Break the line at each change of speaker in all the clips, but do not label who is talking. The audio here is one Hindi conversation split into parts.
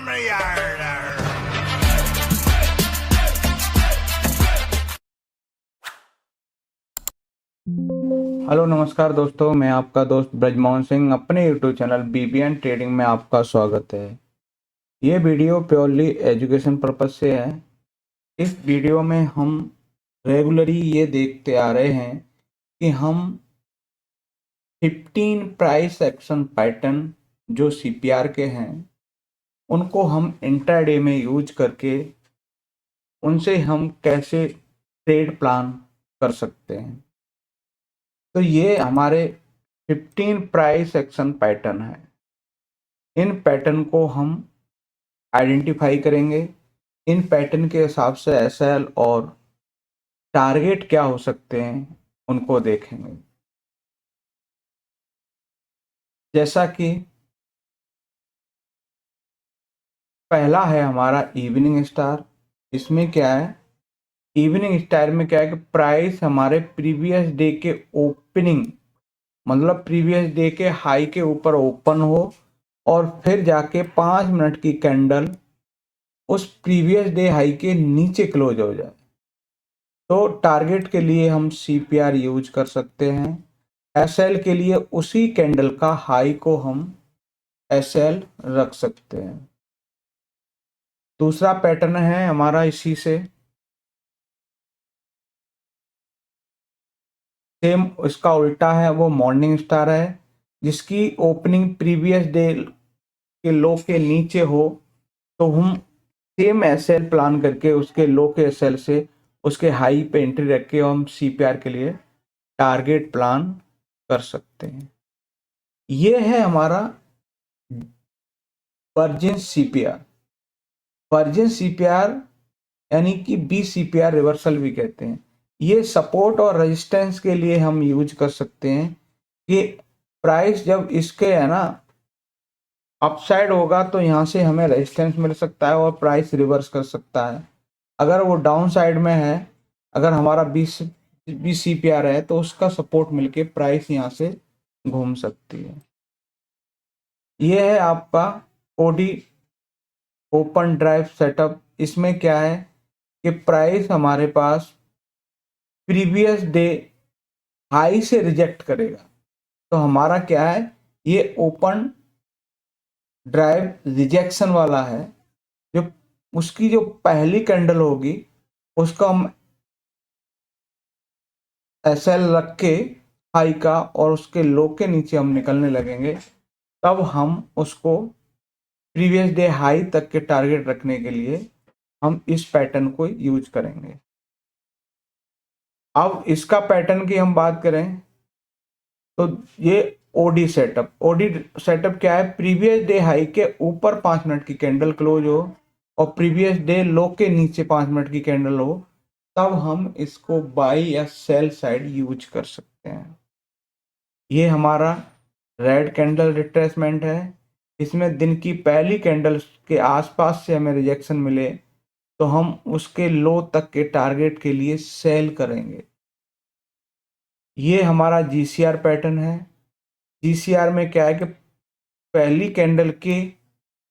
हेलो नमस्कार दोस्तों, मैं आपका दोस्त ब्रजमोहन सिंह अपने यूट्यूब चैनल बीबीएन ट्रेडिंग में आपका स्वागत है। ये वीडियो प्योरली एजुकेशन पर्पज से है। इस वीडियो में हम रेगुलरली ये देखते आ रहे हैं कि हम 15 प्राइस एक्शन पैटर्न जो सीपीआर के हैं उनको हम इंट्राडे में यूज करके उनसे हम कैसे ट्रेड प्लान कर सकते हैं। तो ये हमारे 15 प्राइस एक्शन पैटर्न है। इन पैटर्न को हम आइडेंटिफाई करेंगे। इन पैटर्न के हिसाब से एसएल और टारगेट क्या हो सकते हैं उनको देखेंगे। जैसा कि पहला है हमारा इवनिंग स्टार। इसमें क्या है, इवनिंग स्टार में क्या है कि प्राइस हमारे प्रीवियस डे के ओपनिंग मतलब प्रीवियस डे के हाई के ऊपर ओपन हो और फिर जाके 5 मिनट की कैंडल उस प्रीवियस डे हाई के नीचे क्लोज हो जाए। तो टारगेट के लिए हम सीपीआर यूज कर सकते हैं। एसएल के लिए उसी कैंडल का हाई को हम एसएल रख सकते हैं। दूसरा पैटर्न है हमारा इसी से सेम, इसका उल्टा है, वो मॉर्निंग स्टार है जिसकी ओपनिंग प्रीवियस डे के लो के नीचे हो। तो हम सेम एसएल प्लान करके उसके लो के एसएल से उसके हाई पे एंट्री रख के हम सीपीआर के लिए टारगेट प्लान कर सकते हैं। ये है हमारा वर्जिन सीपीआर। वर्जिन सीपीआर यानी कि बीसीपीआर रिवर्सल भी कहते हैं। ये सपोर्ट और रेजिस्टेंस के लिए हम यूज कर सकते हैं कि प्राइस जब इसके है ना अपसाइड होगा तो यहाँ से हमें रेजिस्टेंस मिल सकता है और प्राइस रिवर्स कर सकता है। अगर वो डाउन साइड में है, अगर हमारा बीसीपीआर है तो उसका सपोर्ट मिलके प्राइस यहाँ से घूम सकती है। ये है आपका ओडी ओपन ड्राइव सेटअप। इसमें क्या है कि प्राइस हमारे पास प्रीवियस डे हाई से रिजेक्ट करेगा। तो हमारा क्या है, ये ओपन ड्राइव रिजेक्शन वाला है। जो उसकी जो पहली कैंडल होगी उसको हम एसएल रख के हाई का और उसके लो के नीचे हम निकलने लगेंगे, तब हम उसको प्रीवियस डे हाई तक के टारगेट रखने के लिए हम इस पैटर्न को यूज करेंगे। अब इसका पैटर्न की हम बात करें तो ये ओडी सेटअप क्या है, प्रीवियस डे हाई के ऊपर 5 मिनट की कैंडल क्लोज हो और प्रीवियस डे लो के नीचे 5 मिनट की कैंडल हो, तब हम इसको बाई या सेल साइड यूज कर सकते हैं। ये हमारा रेड कैंडल रिट्रेसमेंट है। इसमें दिन की पहली कैंडल के आसपास से हमें रिजेक्शन मिले तो हम उसके लो तक के टारगेट के लिए सेल करेंगे। ये हमारा जीसीआर पैटर्न है। जीसीआर में क्या है कि पहली कैंडल के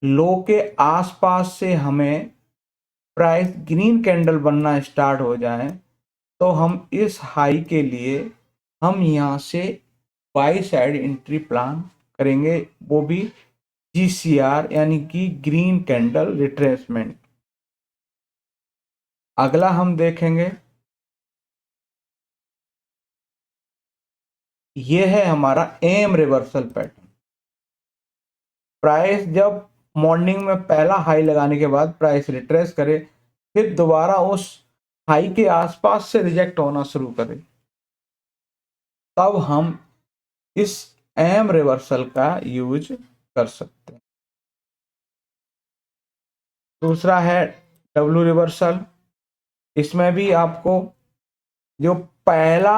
लो के आसपास से हमें प्राइस ग्रीन कैंडल बनना स्टार्ट हो जाए तो हम इस हाई के लिए हम यहाँ से बाई साइड एंट्री प्लान करेंगे, वो भी जीसीआर यानी कि ग्रीन कैंडल रिट्रेसमेंट। अगला हम देखेंगे, ये है हमारा एम रिवर्सल पैटर्न। प्राइस जब मॉर्निंग में पहला हाई लगाने के बाद प्राइस रिट्रेस करे, फिर दोबारा उस हाई के आसपास से रिजेक्ट होना शुरू करे, तब हम इस एम रिवर्सल का यूज कर सकते हैं। दूसरा है डब्ल्यू रिवर्सल। इसमें भी आपको जो पहला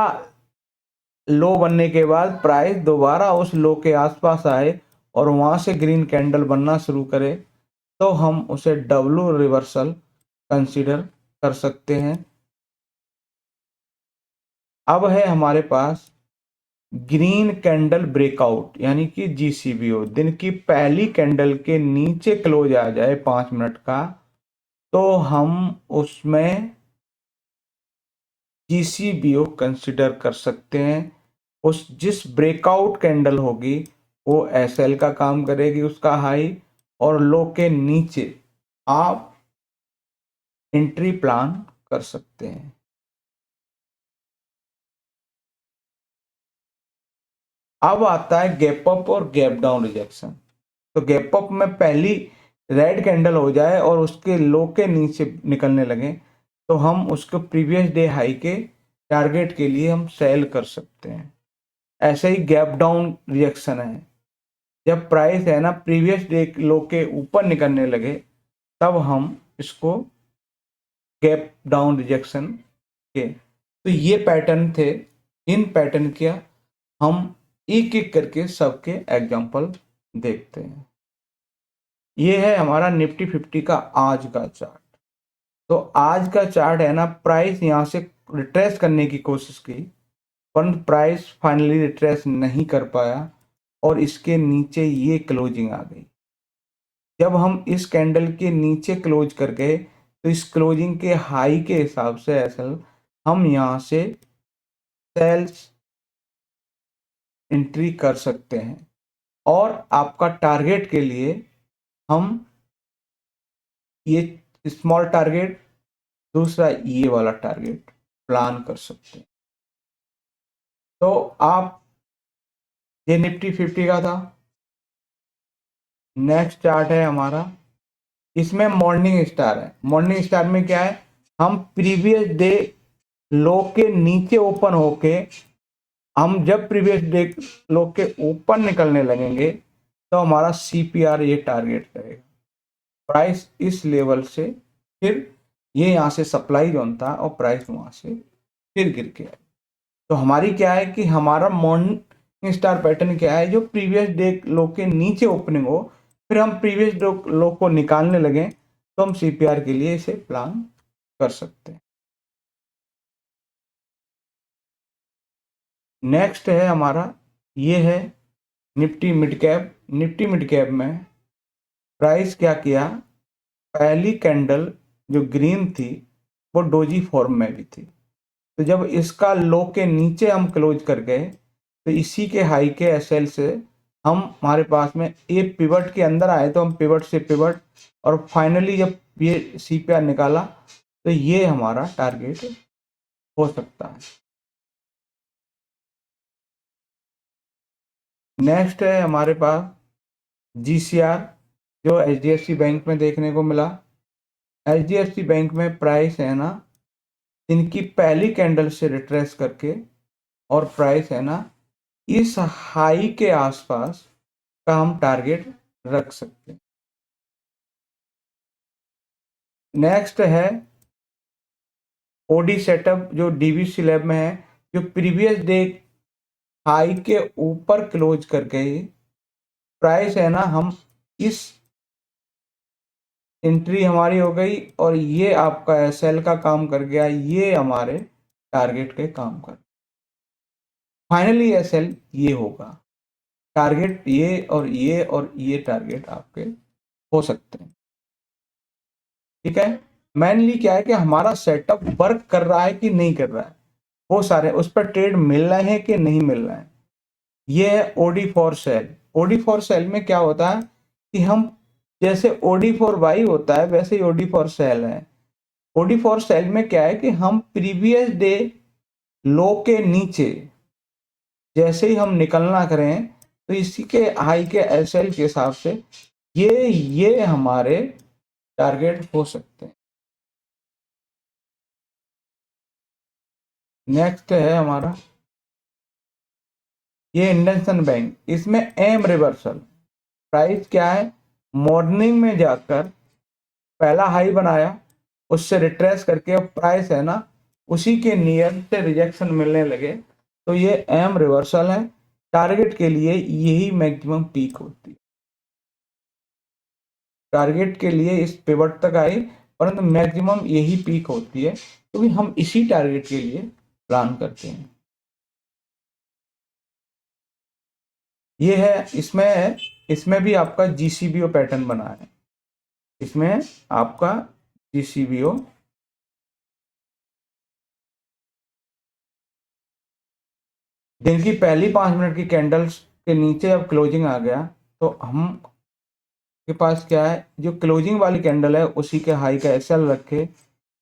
लो बनने के बाद प्राइस दोबारा उस लो के आसपास आए और वहां से ग्रीन कैंडल बनना शुरू करे तो हम उसे डब्ल्यू रिवर्सल कंसीडर कर सकते हैं। अब है हमारे पास ग्रीन कैंडल ब्रेकआउट यानी कि GCBO दिन की पहली कैंडल के नीचे क्लोज आ जाए 5 मिनट का, तो हम उसमें GCBO कंसिडर कर सकते हैं। उस जिस ब्रेकआउट कैंडल होगी वो SL का काम करेगी, उसका हाई और लो के नीचे आप एंट्री प्लान कर सकते हैं। अब आता है गैप अप और गैप डाउन रिजेक्शन। तो गैप अप में पहली रेड कैंडल हो जाए और उसके लो के नीचे निकलने लगे तो हम उसको प्रीवियस डे हाई के टारगेट के लिए हम सेल कर सकते हैं। ऐसे ही गैप डाउन रिजेक्शन है, जब प्राइस है ना प्रीवियस डे लो के ऊपर निकलने लगे तब हम इसको गैप डाउन रिजेक्शन के। तो ये पैटर्न थे, इन पैटर्न के हम एक एक करके सबके एग्जांपल देखते हैं। ये है हमारा निफ्टी 50 का आज का चार्ट। तो आज का चार्ट है ना, प्राइस यहाँ से रिट्रेस करने की कोशिश की परंतु प्राइस फाइनली रिट्रेस नहीं कर पाया और इसके नीचे ये क्लोजिंग आ गई। जब हम इस कैंडल के नीचे क्लोज कर गए तो इस क्लोजिंग के हाई के हिसाब से असल हम यहाँ से सेल्स एंट्री कर सकते हैं और आपका टारगेट के लिए हम ये स्मॉल टारगेट, दूसरा ये वाला टारगेट प्लान कर सकते हैं। तो आप ये निफ्टी 50 का था। नेक्स्ट चार्ट है हमारा, इसमें मॉर्निंग स्टार है। मॉर्निंग स्टार में क्या है, हम प्रीवियस डे लो के नीचे ओपन होके हम जब प्रीवियस डे लो के ऊपर निकलने लगेंगे तो हमारा CPR ये टारगेट करेगा। प्राइस इस लेवल से फिर ये यहाँ से सप्लाई जोन था और प्राइस वहाँ से फिर गिर के आए। तो हमारी क्या है कि हमारा मॉर्निंग स्टार पैटर्न क्या है, जो प्रीवियस डे लो के नीचे ओपनिंग हो फिर हम प्रीवियस डे लो को निकालने लगे तो हम CPR के लिए इसे प्लान कर सकते हैं। नेक्स्ट है हमारा, ये है Nifty mid cap. Nifty mid cap में प्राइस क्या किया, पहली कैंडल जो ग्रीन थी वो डोजी फॉर्म में भी थी। तो जब इसका लो के नीचे हम क्लोज कर गए तो इसी के हाई के SL से हम हमारे पास में एक पिवट के अंदर आए तो हम पिवट से पिवट और फाइनली जब ये CPR निकाला तो ये हमारा टारगेट हो सकता है। नेक्स्ट है हमारे पास GCR, जो HDFC बैंक में देखने को मिला। HDFC बैंक में प्राइस है ना इनकी पहली कैंडल से रिट्रेस करके और प्राइस है ना इस हाई के आसपास का हम टारगेट रख सकते हैं। नेक्स्ट है OD सेटअप, जो DVC लैब में है, जो प्रीवियस डे हाई के ऊपर क्लोज कर गई। प्राइस है ना हम इस एंट्री हमारी हो गई और ये आपका SL का काम कर गया, ये हमारे टारगेट के काम कर। फाइनली SL ये होगा, टारगेट ये और ये टारगेट आपके हो सकते हैं। ठीक है, मेनली क्या है कि हमारा सेटअप वर्क कर रहा है कि नहीं कर रहा है, वो सारे उस पर ट्रेड मिल रहे हैं कि नहीं मिल रहे हैं। ये है OD for sale. OD for sale में क्या होता है कि हम जैसे OD फॉर बाई होता है वैसे ही OD फॉर सेल है। OD फॉर सेल में क्या है कि हम प्रीवियस डे लो के नीचे जैसे ही हम निकलना करें तो इसी के हाई के SL के हिसाब से ये हमारे टारगेट हो सकते हैं। नेक्स्ट है हमारा ये इंडसइंड बैंक, इसमें एम रिवर्सल। प्राइस क्या है, मॉर्निंग में जाकर पहला हाई बनाया, उससे रिट्रेस करके अब प्राइस है ना उसी के नियर से रिजेक्शन मिलने लगे तो ये एम रिवर्सल है। टारगेट के लिए यही मैक्सिमम पीक होती है। टारगेट के लिए इस पिवट तक आई परंतु मैक्सिमम यही पीक होती है क्योंकि हम इसी टारगेट के लिए प्लान करते हैं। ये है, इसमें भी आपका GCBO पैटर्न बना है, इसमें आपका GCBO दिन की पहली 5 मिनट की कैंडल्स के नीचे अब क्लोजिंग आ गया तो हम के पास क्या है, जो क्लोजिंग वाली कैंडल है उसी के हाई का SL रखे,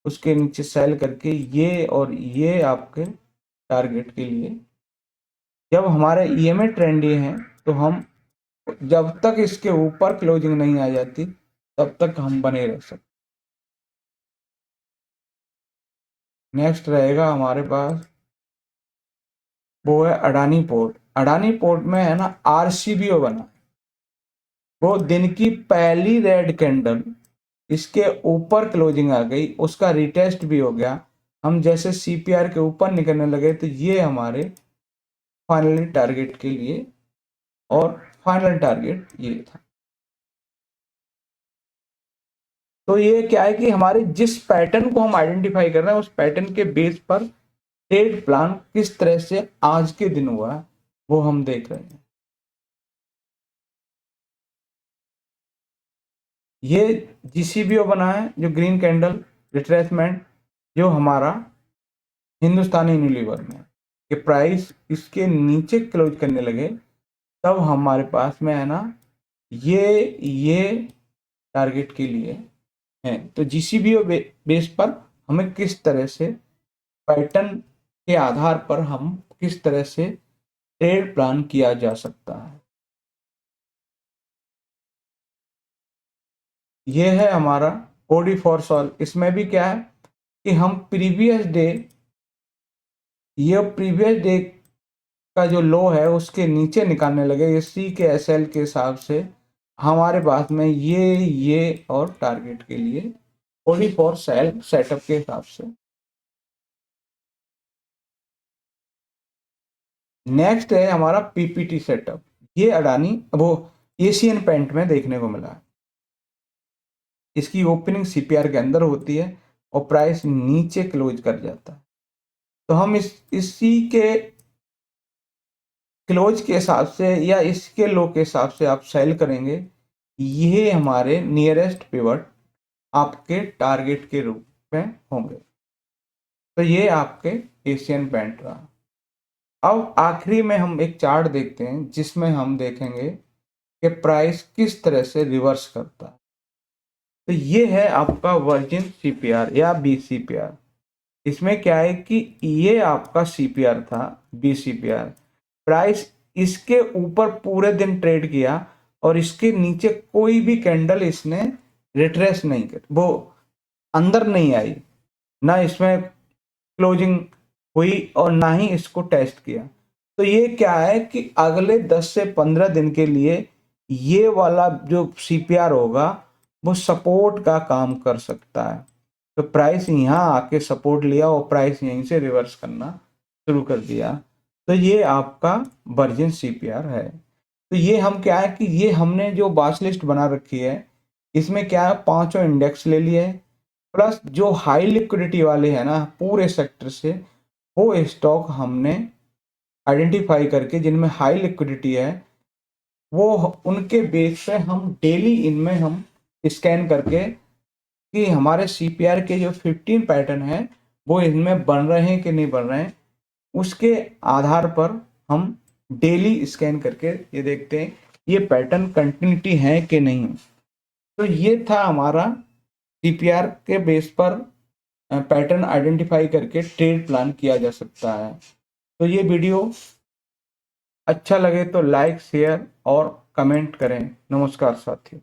उसके नीचे सेल करके ये और ये आपके टारगेट के लिए। जब हमारे EMA ट्रेंडी हैं तो हम जब तक इसके ऊपर क्लोजिंग नहीं आ जाती तब तक हम बने रह सकते। नेक्स्ट रहेगा हमारे पास, वो है अडानी पोर्ट। अडानी पोर्ट में है ना RCBO बना, वो दिन की पहली रेड कैंडल इसके ऊपर क्लोजिंग आ गई, उसका रिटेस्ट भी हो गया। हम जैसे CPR के ऊपर निकलने लगे तो ये हमारे फाइनली टारगेट के लिए, और फाइनल टारगेट ये था। तो ये क्या है कि हमारे जिस पैटर्न को हम आइडेंटिफाई कर रहे हैं उस पैटर्न के बेस पर ट्रेड प्लान किस तरह से आज के दिन हुआ वो हम देख रहे हैं। ये GCBO बना है जो ग्रीन कैंडल रिट्रेसमेंट, जो हमारा हिंदुस्तानी यूनिलीवर में कि प्राइस इसके नीचे क्लोज करने लगे तब हमारे पास में है ना ये टारगेट के लिए है। तो GCBO बेस पर हमें किस तरह से पैटर्न के आधार पर हम किस तरह से ट्रेड प्लान किया जा सकता है। ये है हमारा OD फॉर सॉल। इसमें भी क्या है कि हम प्रीवियस डे का जो लो है उसके नीचे निकालने लगे, ये C के SL के हिसाब से हमारे पास में ये और टारगेट के लिए OD फॉर सेल सेटअप के हिसाब से। नेक्स्ट है हमारा PPT सेटअप। ये अडानी वो एशियन पेंट में देखने को मिला है। इसकी ओपनिंग CPR के अंदर होती है और प्राइस नीचे क्लोज कर जाता है। तो हम इसी के क्लोज के हिसाब से या इसके लो के हिसाब से आप सेल करेंगे, ये हमारे नियरेस्ट पिवट आपके टारगेट के रूप में होंगे। तो ये आपके एशियन पेंट रहा। अब आखिरी में हम एक चार्ट देखते हैं जिसमें हम देखेंगे कि प्राइस किस तरह से रिवर्स करता है। तो ये है आपका वर्जिन CPR या BCPR। इसमें क्या है कि ये आपका CPR था, BCPR प्राइस इसके ऊपर पूरे दिन ट्रेड किया और इसके नीचे कोई भी कैंडल इसने रिट्रेस नहीं कर, वो अंदर नहीं आई, ना इसमें क्लोजिंग हुई और ना ही इसको टेस्ट किया। तो ये क्या है कि अगले 10 से 15 दिन के लिए ये वाला जो CPR होगा वो सपोर्ट का काम कर सकता है। तो प्राइस यहाँ आके सपोर्ट लिया और प्राइस यहीं से रिवर्स करना शुरू कर दिया। तो ये आपका वर्जिन CPR है। तो ये हम क्या है कि ये हमने जो बास लिस्ट बना रखी है इसमें क्या है, पांचों इंडेक्स ले लिए प्लस जो हाई लिक्विडिटी वाले हैं ना पूरे सेक्टर से, वो स्टॉक हमने आइडेंटिफाई करके जिनमें हाई लिक्विडिटी है वो उनके बेस पे हम डेली इनमें हम स्कैन करके कि हमारे CPR के जो 15 पैटर्न है वो इनमें बन रहे हैं कि नहीं बन रहे हैं, उसके आधार पर हम डेली स्कैन करके ये देखते हैं ये पैटर्न कंटिन्यूटी है कि नहीं। तो ये था हमारा CPR के बेस पर पैटर्न आइडेंटिफाई करके ट्रेड प्लान किया जा सकता है। तो ये वीडियो अच्छा लगे तो लाइक शेयर और कमेंट करें। नमस्कार साथियों।